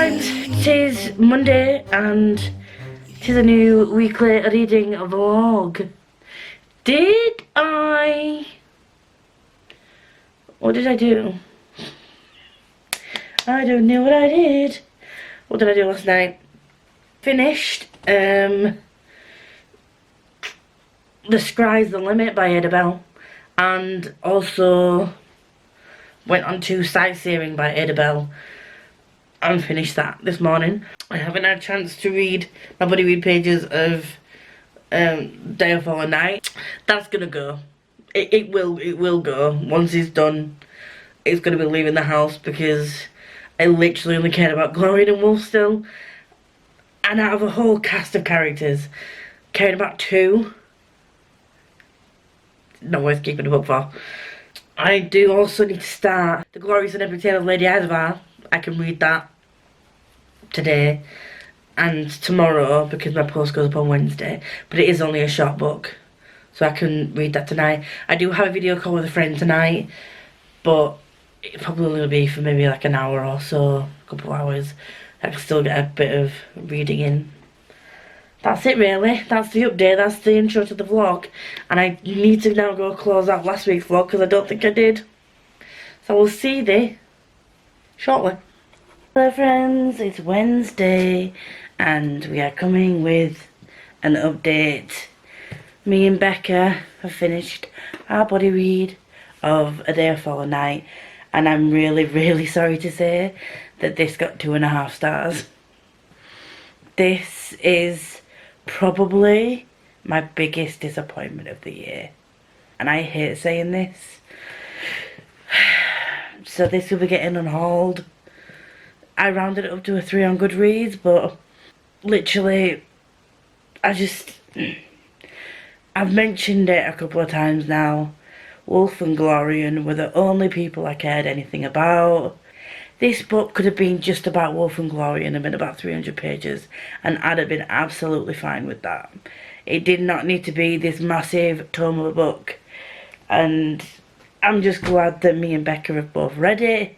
friends, today's Monday and it is a new weekly reading vlog. What did I do? I don't know what I did. What did I do last night? Finished The Sky's the Limit by Ada and also went on to Scifier by Ada and finished that this morning. I haven't had a chance to read my buddy read pages of Day of Fall Night. That's gonna go. It will go. Once it's done, it's gonna be leaving the house because I literally only cared about Glory and Wolf still. And out of a whole cast of characters, caring about 2, not worth keeping a book for. I do also need to start The Glorious and Epic Tale of Lady Isabel. I can read that today and tomorrow because my post goes up on Wednesday, but it is only a short book, so I can read that tonight. I do have a video call with a friend tonight, but it probably will be for maybe like an hour or so, a couple of hours. I can still get a bit of reading in. That's it really, that's the update, that's the intro to the vlog, and I need to now go close out last week's vlog because I don't think I did. So we'll see you shortly. Hello friends, it's Wednesday and we are coming with an update. Me and Becca have finished our body read of A Day of Fall Night, and I'm really sorry to say that this got 2.5 stars. This is probably my biggest disappointment of the year, and I hate saying this. So this will be getting unhauled. I rounded it up to a 3 on Goodreads, but literally, I've mentioned it a couple of times now. Wolf and Glorian were the only people I cared anything about. This book could have been just about Wolf and Glorian and been about 300 pages, and I'd have been absolutely fine with that. It did not need to be this massive tome of a book, and I'm just glad that me and Becca have both read it.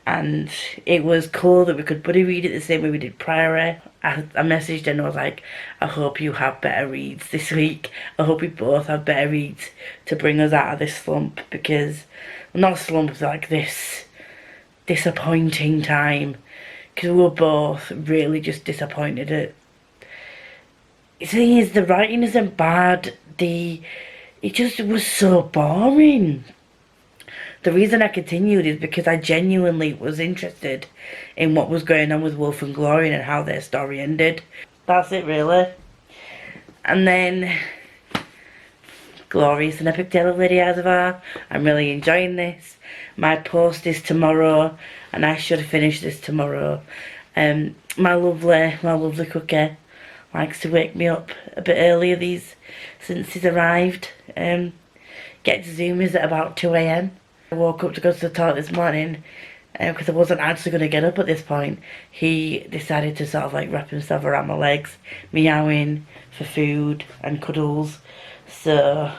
And it was cool that we could buddy read it the same way we did Priory. I messaged her and I was like, I hope you have better reads this week. I hope we both have better reads to bring us out of this slump, because, well, not slump, like this disappointing time. Because we were both really just disappointed at... The thing is, the writing isn't bad. It just was so boring. The reason I continued is because I genuinely was interested in what was going on with Wolf and Glorian and how their story ended. That's it really. And then Glorious and Epic Tale of Lady Isabel. I'm really enjoying this. My post is tomorrow and I should finish this tomorrow. My lovely cookie likes to wake me up a bit earlier since he's arrived. Get to Zoomies at about 2 AM. I woke up to go to the toilet this morning because I wasn't actually going to get up at this point. He decided to sort of like wrap himself around my legs, meowing for food and cuddles. So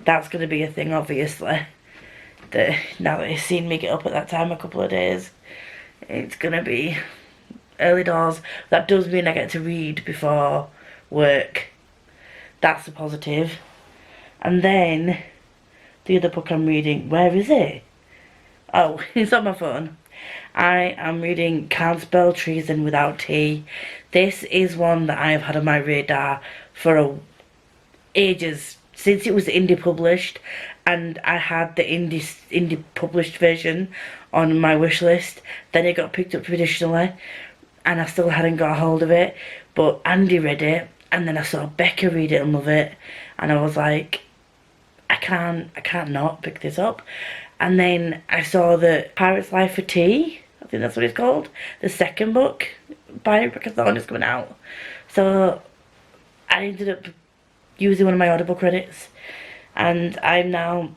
that's going to be a thing, obviously. Now that he's seen me get up at that time a couple of days, it's going to be early doors. That does mean I get to read before work. That's a positive. And then the other book I'm reading, where is it? Oh, it's on my phone. I am reading Can't Spell Treason Without Tea. This is one that I have had on my radar for ages, since it was indie published, and I had the indie published version on my wish list. Then it got picked up traditionally, and I still hadn't got a hold of it, but Andy read it, and then I saw Becca read it and love it, and I was like, I can't not pick this up. And then I saw the Pirate's Life for Tea, I think that's what it's called, the second book by Rebecca Thorne is coming out. So I ended up using one of my Audible credits, and I'm now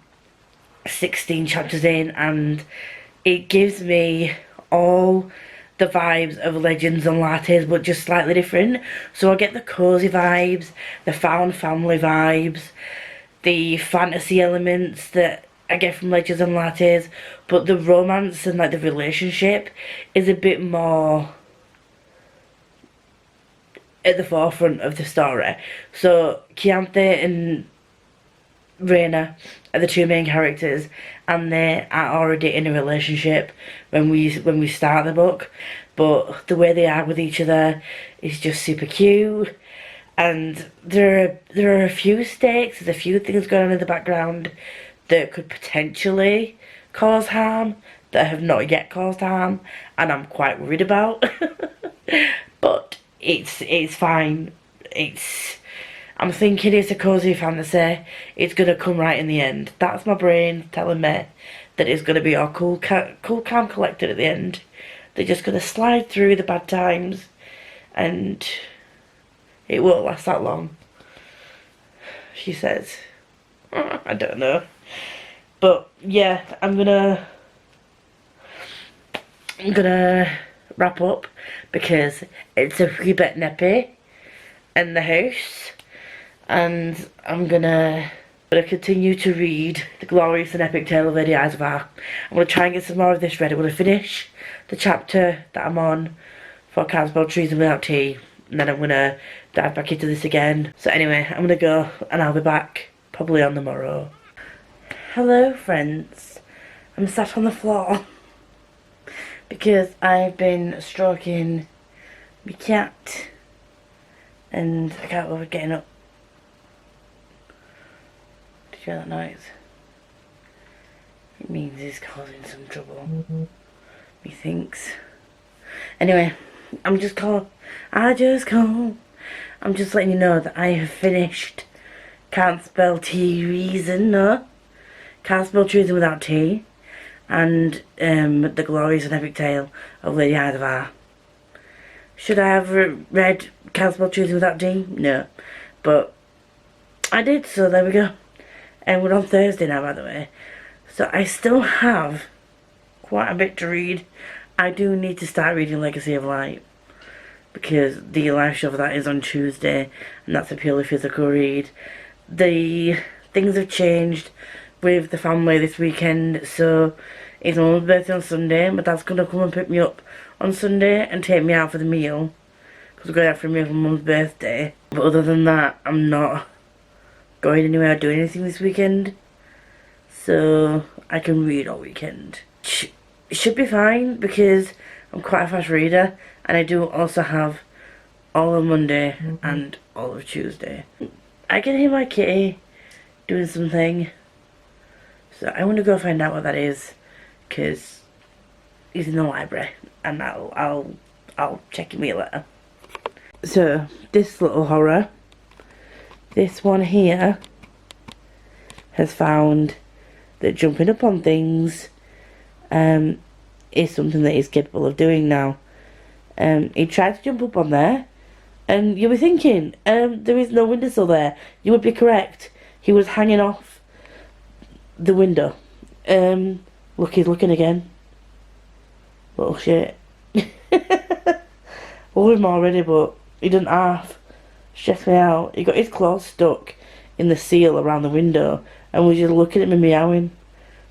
16 chapters in, and it gives me all the vibes of Legends and Lattes, but just slightly different. So I get the cozy vibes, the found family vibes, the fantasy elements that I get from Legends and Lattes, but the romance and like the relationship is a bit more at the forefront of the story. So Chianthe and Raina are the two main characters, and they are already in a relationship when we start the book, but the way they are with each other is just super cute. And there are a few stakes, there's a few things going on in the background that could potentially cause harm, that have not yet caused harm, and I'm quite worried about. But it's fine. I'm thinking it's a cozy fantasy. It's gonna come right in the end. That's my brain telling me that it's gonna be all cool, calm, collected at the end. They're just gonna slide through the bad times, and it won't last that long, she says. I don't know. But yeah, I'm gonna wrap up because it's a wee bit nippy in the house, and I'm gonna continue to read The Glorious and Epic Tale of Lady Isabel. I'm gonna try and get some more of this read. I'm gonna finish the chapter that I'm on for Can't Spell Treason Without Tea, and then I'm gonna dive back into this again. So anyway, I'm gonna go, and I'll be back probably on the morrow. Hello friends, I'm sat on the floor because I've been stroking my cat and I can't bother getting up. Did you hear that noise? It means he's causing some trouble, methinks. Anyway, I'm just letting you know that I have finished Can't Spell Treason, Can't Spell Treason Without Tea, and The Glorious and Epic Tale of Lady Isabel. Should I have read Can't Spell Treason Without Tea? No. But I did, so there we go. And we're on Thursday now, by the way. So I still have quite a bit to read. I do need to start reading Legacy of Light, because the live show for that is on Tuesday, and that's a purely physical read. The things have changed with the family this weekend, so it's my mum's birthday on Sunday. My dad's gonna come and pick me up on Sunday and take me out for the meal, because we're going out for a meal for my mum's birthday. But other than that, I'm not going anywhere or doing anything this weekend, so I can read all weekend. It should be fine because I'm quite a fast reader, and I do also have all of Monday and all of Tuesday. I can hear my kitty doing something, so I want to go find out what that is, because he's in the library, and I'll check him later. So this little horror, this one here, has found that jumping up on things is something that he's capable of doing now. He tried to jump up on there, and you'll be thinking, there is no windowsill there. You would be correct. He was hanging off the window. Look, he's looking again. Little shit. Love him already, but he didn't half stress me out. He got his claws stuck in the seal around the window and was just looking at me meowing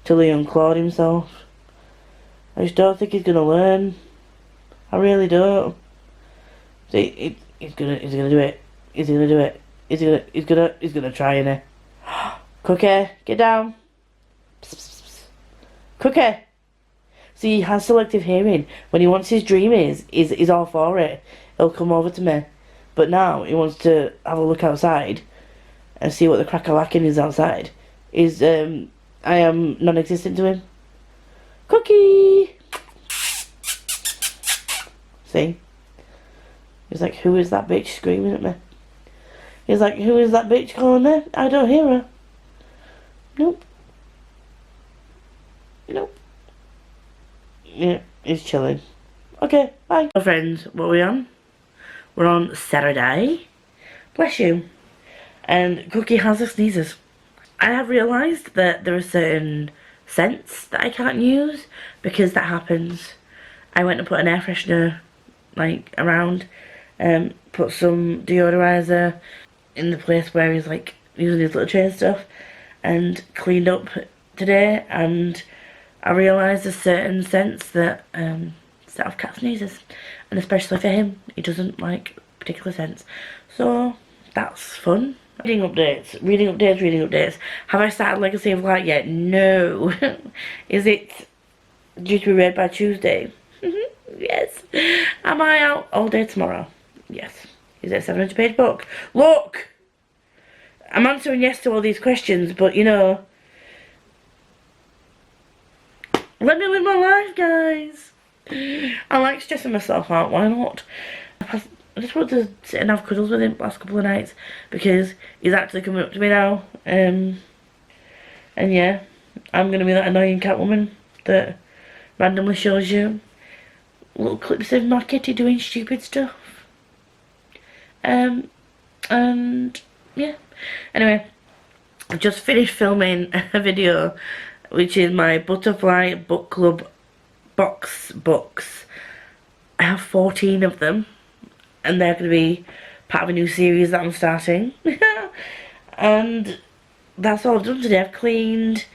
till he unclawed himself. I just don't think he's gonna learn. I really don't. See, he's gonna do it. He's gonna do it. He's gonna try, innit? Cookie, get down. Psst, psst, psst. Cookie. See, he has selective hearing. When he wants his dream is all for it, he'll come over to me. But now he wants to have a look outside and see what the crack-a-lacking is outside. I am non-existent to him. Cookie! See? He's like, who is that bitch screaming at me? He's like, who is that bitch calling me? I don't hear her. Nope. Nope. Yeah, he's chilling. Okay, bye. Hello friends, what are we on? We're on Saturday. Bless you. And Cookie has the sneezes. I have realised that there are certain scents that I can't use because that happens. I went and put an air freshener like around, put some deodorizer in the place where he's like using his little tray and stuff, and cleaned up today, and I realised there's certain scents that set off cat sneezes, and especially for him, he doesn't like particular sense. So that's fun. Reading updates, reading updates, reading updates. Have I started Legacy of Light yet? No. Is it due to be read by Tuesday? Yes. Am I out all day tomorrow? Yes. Is it a 700-page book? Look! I'm answering yes to all these questions, but you know, let me live my life, guys. I like stressing myself out, why not? I just want to sit and have cuddles with him the last couple of nights because he's actually coming up to me now. And yeah, I'm going to be that annoying cat woman that randomly shows you little clips of my kitty doing stupid stuff. And yeah. Anyway, I've just finished filming a video which is my Butterfly Book Club box books. I have 14 of them and they're going to be part of a new series that I'm starting. And that's all I've done today. I've cleaned,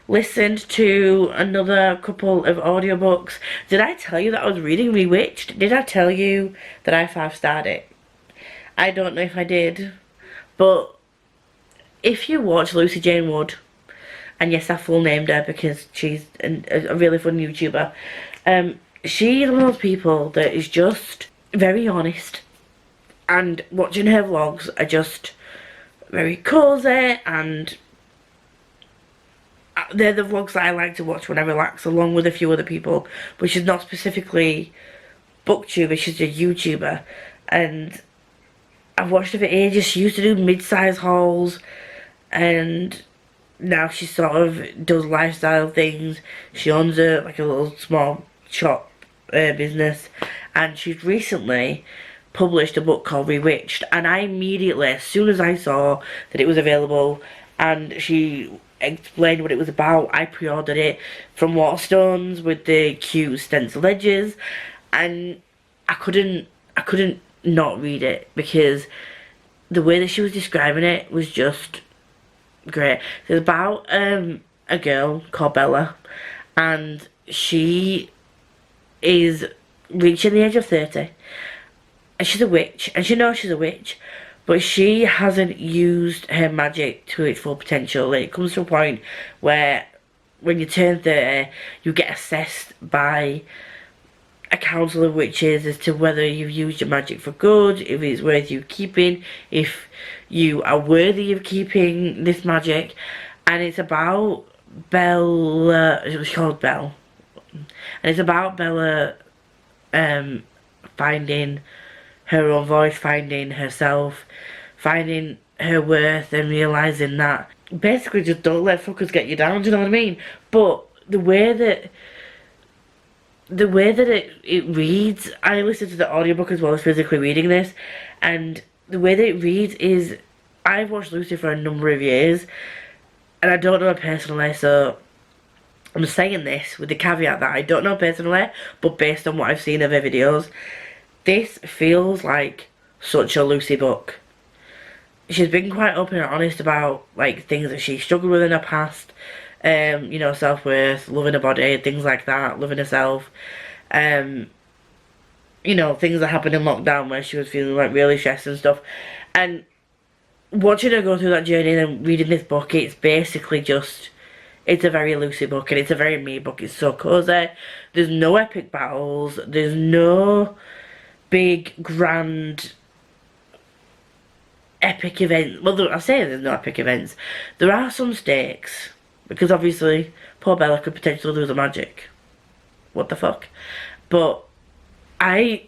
listened to another couple of audiobooks. Did I tell you that I was reading Bewitched? Did I tell you that I 5-starred it? I don't know if I did, but if you watch Lucy Jane Wood, and yes, I full named her because she's a really fun YouTuber, she's one of those people that is just very honest, and watching her vlogs are just very cozy, and they're the vlogs that I like to watch when I relax, along with a few other people, but she's not specifically booktuber, she's a YouTuber, and I've watched her for ages. She used to do mid-size hauls, and now she sort of does lifestyle things. She owns a little small shop business, and she's recently published a book called Bewitched, and I immediately, as soon as I saw that it was available and she explained what it was about, I pre-ordered it from Waterstones with the cute stencil edges, and I couldn't not read it because the way that she was describing it was just great. It's about a girl called Bella, and she is reaching the age of 30, and she's a witch, and she knows she's a witch, but she hasn't used her magic to its full potential. And it comes to a point where when you turn 30, you get assessed by a council of witches as to whether you've used your magic for good, if it's worth you keeping, if you are worthy of keeping this magic. And it's about Bella, it was called Belle, and it's about Bella finding her own voice, finding herself, finding her worth, and realising that basically just don't let fuckers get you down, do you know what I mean? But the way that it reads, I listened to the audiobook as well as physically reading this, and the way that it reads is, I've watched Lucy for a number of years, and I don't know her personally, so I'm saying this with the caveat that I don't know her personally, but based on what I've seen of her videos, this feels like such a Lucy book. She's been quite open and honest about like things that she struggled with in her past, you know, self-worth, loving her body, things like that, loving herself, you know, things that happened in lockdown where she was feeling like really stressed and stuff. And watching her go through that journey and then reading this book, it's basically just, it's a very Lucy book, and it's a very me book. It's so cozy. There's no epic battles, there's no big grand epic events. Well, I say there's no epic events. There are some stakes, because obviously poor Bella could potentially lose her magic. What the fuck? But I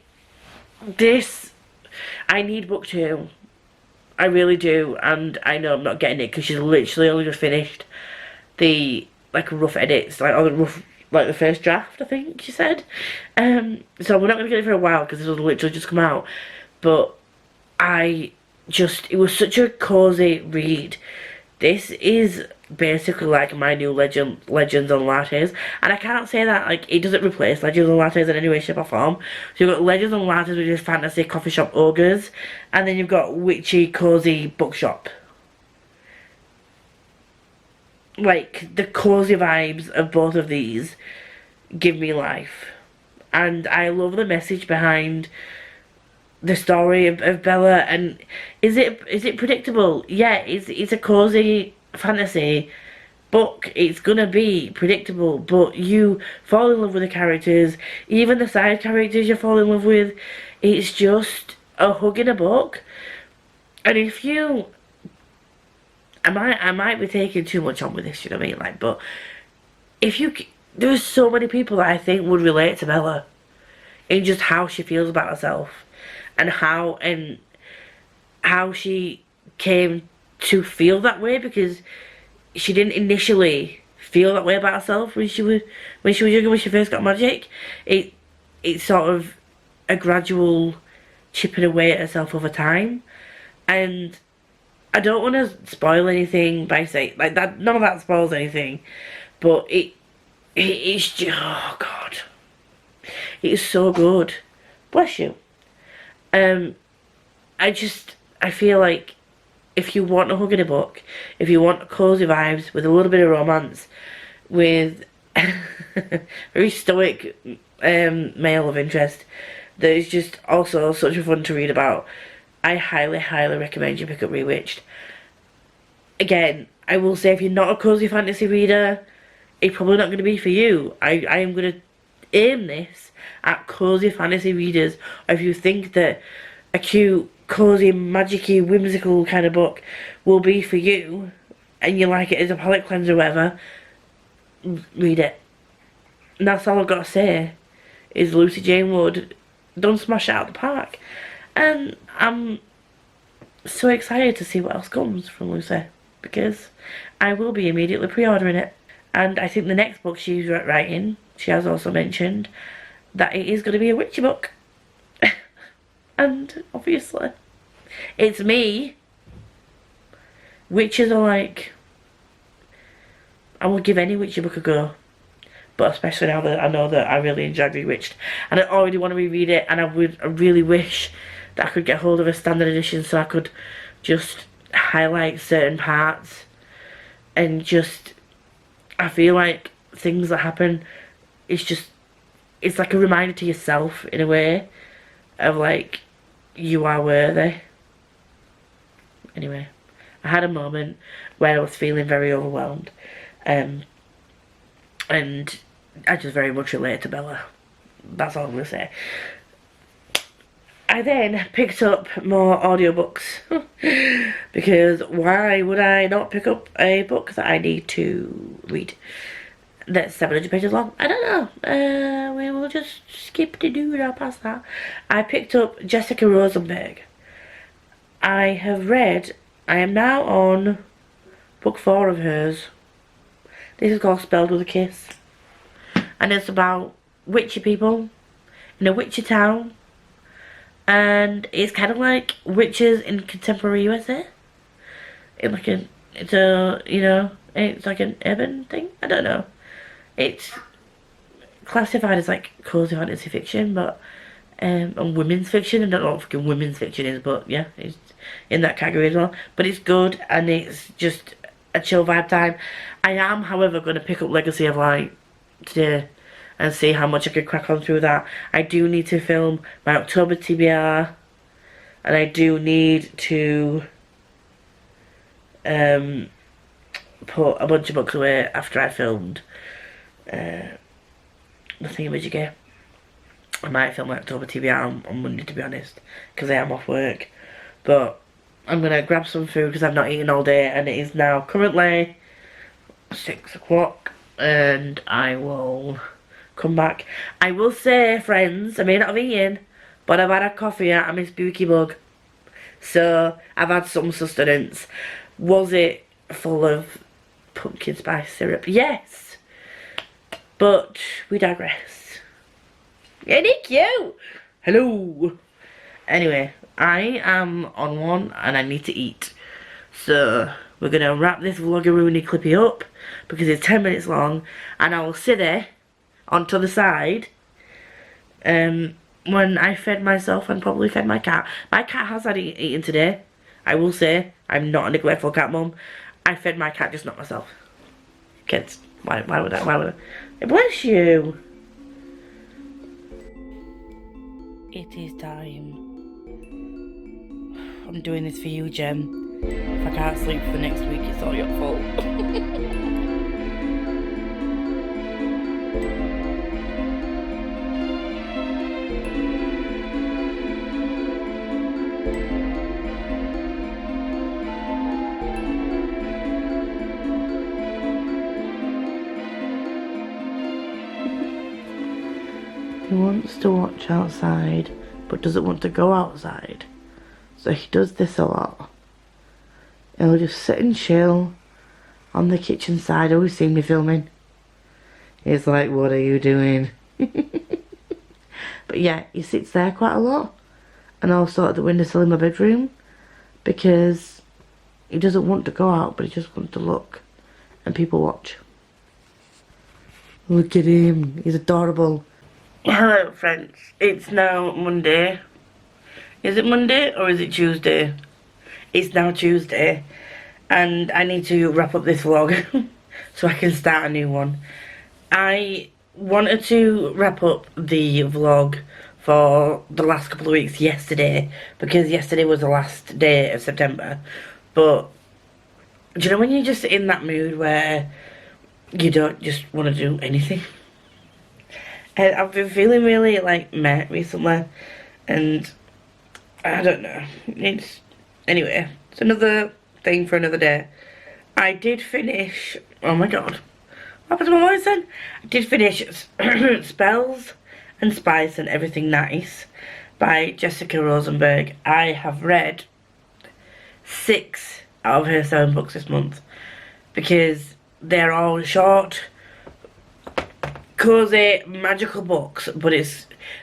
need book 2. I really do, and I know I'm not getting it because she's literally only just finished the rough edits, like, or the rough, like the first draft, I think she said. So we're not gonna get it for a while because this will literally just come out. But it was such a cozy read. This is basically like my new Legends and Lattes, and I can't say that like it doesn't replace Legends and Lattes in any way, shape or form. So you've got Legends and Lattes, which is fantasy coffee shop ogres, and then you've got witchy cozy bookshop. Like the cozy vibes of both of these give me life, and I love the message behind the story of Bella, and is it predictable? Yeah, it's a cozy fantasy book. It's gonna be predictable, but you fall in love with the characters, even the side characters you fall in love with. It's just a hug in a book. And if you, I might be taking too much on with this, you know what I mean? Like, but if you, there's so many people that I think would relate to Bella in just how she feels about herself, and how she came to feel that way, because she didn't initially feel that way about herself when she was younger, when she first got magic. It's sort of a gradual chipping away at herself over time, and I don't want to spoil anything by saying like that. None of that spoils anything, but it's just, oh god, it is so good. Bless you. I feel like if you want a hug in a book, if you want cozy vibes with a little bit of romance, with very stoic male love interest that is just also such a fun to read about, I highly, highly recommend you pick up Rewitched. Again, I will say, if you're not a cozy fantasy reader, it's probably not going to be for you. I am going to aim this at cozy fantasy readers. Or if you think that a cute, cozy, magic-y, whimsical kind of book will be for you, and you like it as a palate cleanser or whatever, read it. And that's all I've got to say, is Lucy Jane Wood done smash it out of the park. And I'm so excited to see what else comes from Lucy, because I will be immediately pre-ordering it. And I think the next book she's writing, she has also mentioned that it is going to be a witchy book. And obviously, it's me. Witches are like, I will give any witchy book a go. But especially now that I know that I really enjoyed Bewitched, and I already want to reread it, and I really wish that I could get hold of a standard edition so I could just highlight certain parts, and just, I feel like things that happen, it's like a reminder to yourself in a way of like, you are worthy. Anyway, I had a moment where I was feeling very overwhelmed, and I just very much relate to Bella. That's all I'm going to say. I then picked up more audiobooks because why would I not pick up a book that I need to read that's 700 pages long? I don't know. We will just skip the dude. I'll pass that. I picked up Jessica Rosenberg. I am now on book 4 of hers. This is called Spelled with a Kiss. And it's about witchy people in a witchy town. And it's kind of like witches in contemporary USA. It's like it's like an urban thing. I don't know. It's classified as like cozy fantasy fiction, but and women's fiction. I don't know what fucking women's fiction is, but yeah, it's in that category as well. But it's good, and it's just a chill vibe time. I am, however, going to pick up Legacy of Light today and see how much I can crack on through that. I do need to film my October TBR, and I do need to put a bunch of books away after I filmed the thingamajiggy. I might film my October TBR on Monday, to be honest, because I am off work. But I'm going to grab some food because I've not eaten all day, and it is now currently 6 o'clock, and I will come back. I will say, friends, I may not have eaten, but I've had a coffee out of my spooky mug, so I've had some sustenance. Was it full of pumpkin spice syrup? Yes, but we digress. Any cute? Hello. Anyway, I am on one and I need to eat, so we're gonna wrap this vloggeroony clippy up because it's 10 minutes long, and I will sit there onto the side when I fed myself and probably fed my cat. My cat has had eaten today. I will say, I'm not a neglectful cat mum. I fed my cat, just not myself. Kids, why would I? Bless you. It is time I'm doing this for you, Jem. If I can't sleep for the next week, it's all your fault. He wants to watch outside, but doesn't want to go outside. So he does this a lot. He'll just sit and chill on the kitchen side. Always see me filming. He's like, what are you doing? But yeah, he sits there quite a lot. And also at the windowsill in my bedroom. Because he doesn't want to go out, but he just wants to look. And people watch. Look at him. He's adorable. Hello friends. It's now Monday. Is it Monday or is it Tuesday? It's now Tuesday. And I need to wrap up this vlog. So I can start a new one. I wanted to wrap up the vlog for the last couple of weeks yesterday, because yesterday was the last day of September. But do you know when you're just in that mood where you don't just want to do anything? And I've been feeling really like meh recently, and I don't know, anyway, it's another thing for another day. I did finish, oh my god, what happened to my voice then? I did finish Spells and Spice and Everything Nice by Jessica Rosenberg. I have read 6 out of her 7 books this month, because they're all short, cozy, magical books, but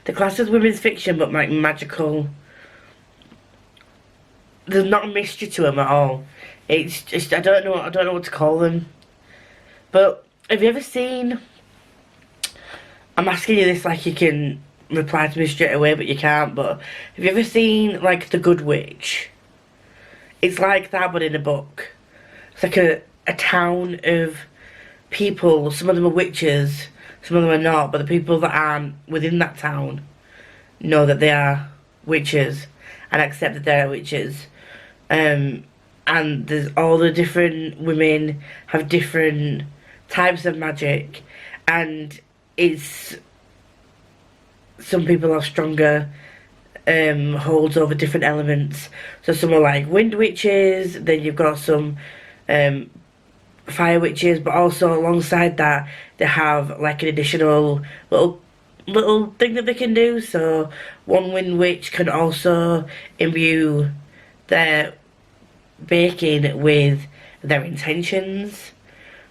the class is women's fiction, but like magical. There's not a mystery to them at all. It's just, I don't know what to call them. But have you ever seen, I'm asking you this like you can reply to me straight away, but you can't, but have you ever seen like The Good Witch? It's like that, but in a book. It's like a town of people. Some of them are witches, some of them are not, but the people that aren't within that town know that they are witches and accept that they are witches. And there's all the different women have different types of magic, and it's, some people have stronger holds over different elements. So some are like wind witches, then you've got some fire witches, but also alongside that they have like an additional little thing that they can do. So one wind witch can also imbue their baking with their intentions.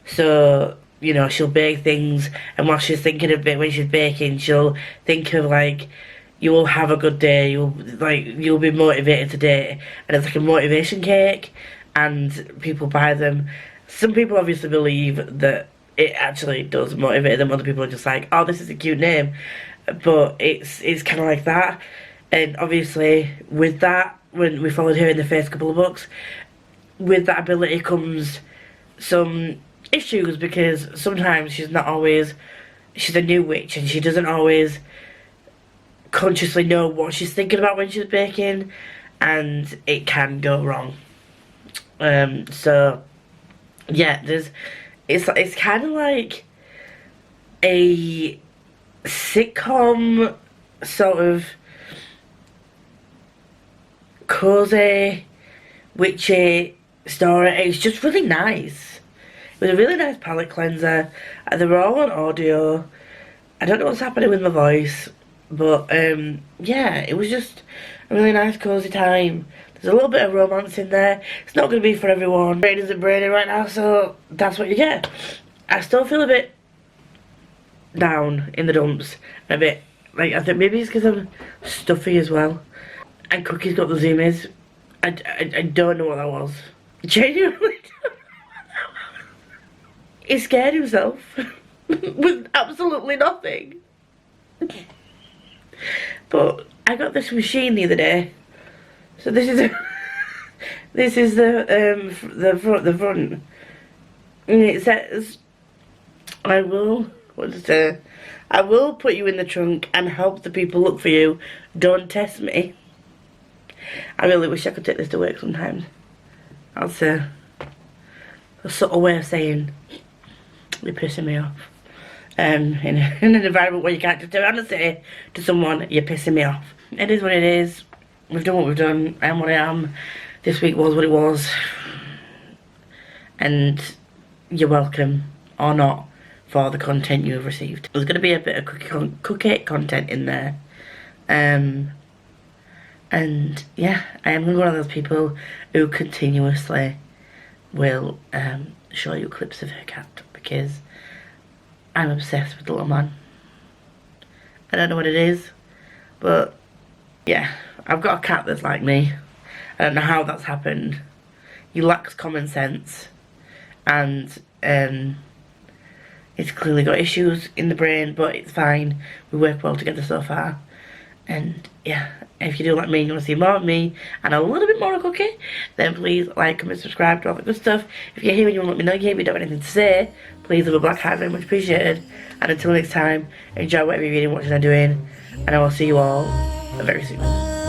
So, you know, she'll bake things, and while she's thinking of it, when she's baking, she'll think of like, you will have a good day, you'll be motivated today, and it's like a motivation cake, and people buy them. Some people obviously believe that it actually does motivate them. Other people are just like, oh, this is a cute name. But it's kind of like that. And obviously with that, when we followed her in the first couple of books, with that ability comes some issues, because sometimes she's a new witch, and she doesn't always consciously know what she's thinking about when she's baking, and it can go wrong. So yeah, it's kind of like a sitcom sort of cozy witchy story. It's just really nice. It was a really nice palette cleanser. They were all on audio. I don't know what's happening with my voice, but yeah, it was just a really nice cozy time. There's a little bit of romance in there. It's not going to be for everyone. Brain isn't braining right now, so that's what you get. I still feel a bit down in the dumps. A bit, like, I think maybe it's because I'm stuffy as well. And Cookie's got the zoomies. I don't know what that was. Genuinely. He scared himself with absolutely nothing. But I got this machine the other day. So this is the front, and it says, I will put you in the trunk and help the people look for you. Don't test me. I really wish I could take this to work sometimes. That's a subtle way of saying you're pissing me off. In an environment where you can't just turn around and say to someone, you're pissing me off. It is what it is. We've done what we've done. I am what I am. This week was what it was. And you're welcome, or not, for the content you've received. There's going to be a bit of cookie content in there. And yeah, I am going to be one of those people who continuously will show you clips of her cat, because I'm obsessed with the little man. I don't know what it is, but yeah, I've got a cat that's like me. I don't know how that's happened. He lacks common sense, and he's clearly got issues in the brain, but it's fine. We work well together so far. And yeah, if you do like me and you want to see more of me and a little bit more of Cookie, then please like, comment, subscribe to all that good stuff. If you're here and you want to let me know you're here but you don't have anything to say, please leave a black heart, very much appreciated. And until next time, enjoy whatever you're reading, watching, or doing, and I will see you all very soon.